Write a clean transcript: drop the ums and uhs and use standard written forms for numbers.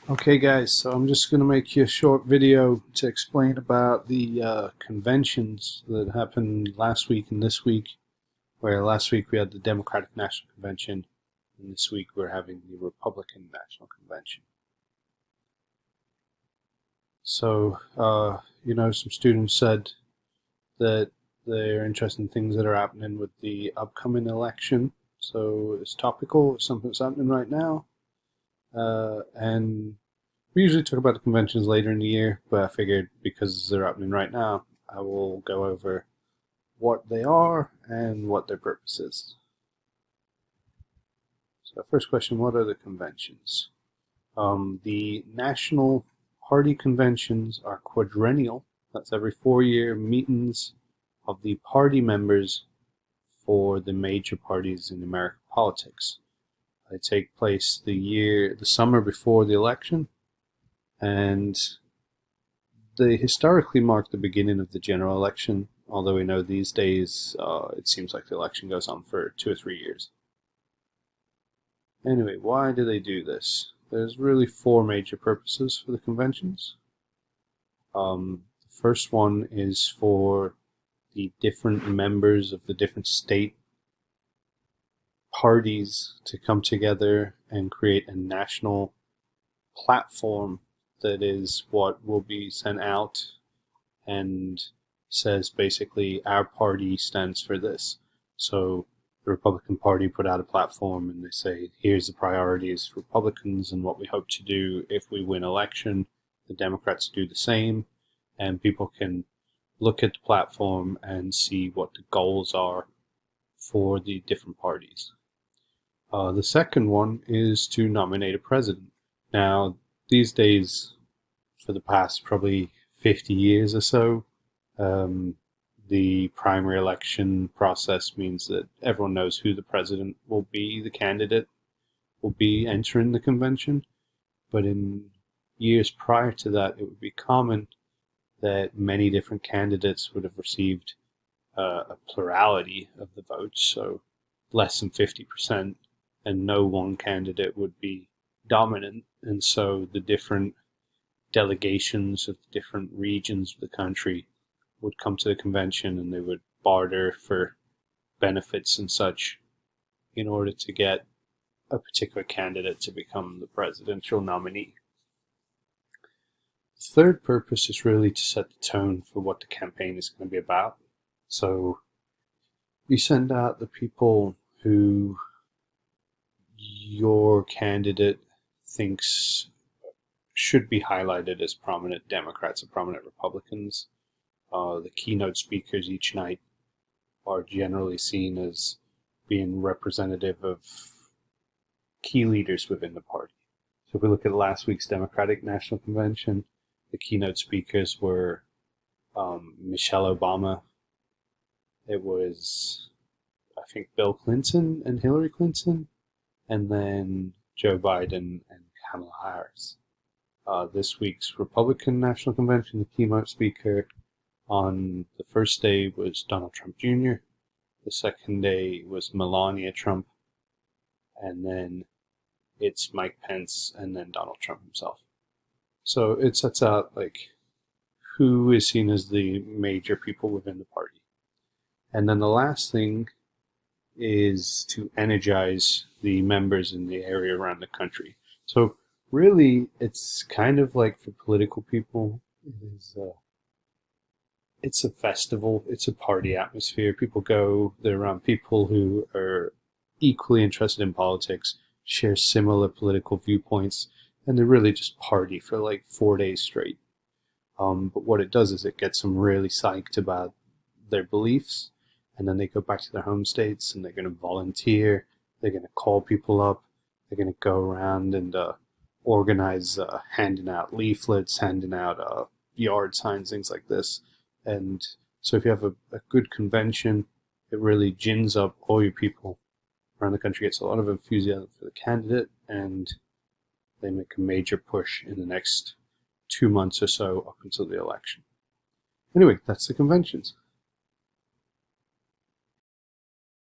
Okay guys, so I'm just going to make you a short video to explain about the conventions that happened last week and this week, where last week we had the Democratic National Convention and this week we're having the Republican National Convention. So, some students said that they're interested in things that are happening with the upcoming election. So it's topical, it's something that's happening right now. And we usually talk about the conventions later in the year, but I figured because they're happening right now, I will go over what they are and what their purpose is. So, first question: what are the conventions? The national party conventions are quadrennial. That's every 4 year meetings of the party members for the major parties in American politics. They take place the summer before the election, and they historically mark the beginning of the general election, although we know these days it seems like the election goes on for 2 or 3 years. Anyway, why do they do this? There's really four major purposes for the conventions. The first one is for the different members of the different state parties to come together and create a national platform that is what will be sent out and says basically our party stands for this. So the Republican Party put out a platform and they say, here's the priorities for Republicans and what we hope to do if we win election. The Democrats do the same, and people can look at the platform and see what the goals are for the different parties. The second one is to nominate a president. Now, these days, for the past probably 50 years or so, the primary election process means that everyone knows who the president will be, the candidate will be entering the convention. But in years prior to that, it would be common that many different candidates would have received a plurality of the votes, so less than 50%, and no one candidate would be dominant. And so the different delegations of the different regions of the country would come to the convention and they would barter for benefits and such in order to get a particular candidate to become the presidential nominee. The third purpose is really to set the tone for what the campaign is going to be about. So you send out the people who your candidate thinks should be highlighted as prominent Democrats or prominent Republicans. The keynote speakers each night are generally seen as being representative of key leaders within the party. So if we look at last week's Democratic National Convention, the keynote speakers were Michelle Obama. It was, I think, Bill Clinton and Hillary Clinton, and then Joe Biden and Kamala Harris. This week's Republican National Convention, the keynote speaker on the first day was Donald Trump Jr., the second day was Melania Trump, and then it's Mike Pence, and then Donald Trump himself. So it sets out like who is seen as the major people within the party. And then the last thing is to energize the members in the area around the country. So really, it's kind of like for political people, it's a festival, it's a party atmosphere. People go, they're around people who are equally interested in politics, share similar political viewpoints, and they really just party for like 4 days straight. But what it does is it gets them really psyched about their beliefs, and then they go back to their home states and they're going to volunteer, they're going to call people up, they're going to go around and organize handing out leaflets, handing out yard signs, things like this. And so if you have a good convention, it really gins up all your people around the country, gets a lot of enthusiasm for the candidate, and they make a major push in the next 2 months or so up until the election. Anyway, that's the conventions.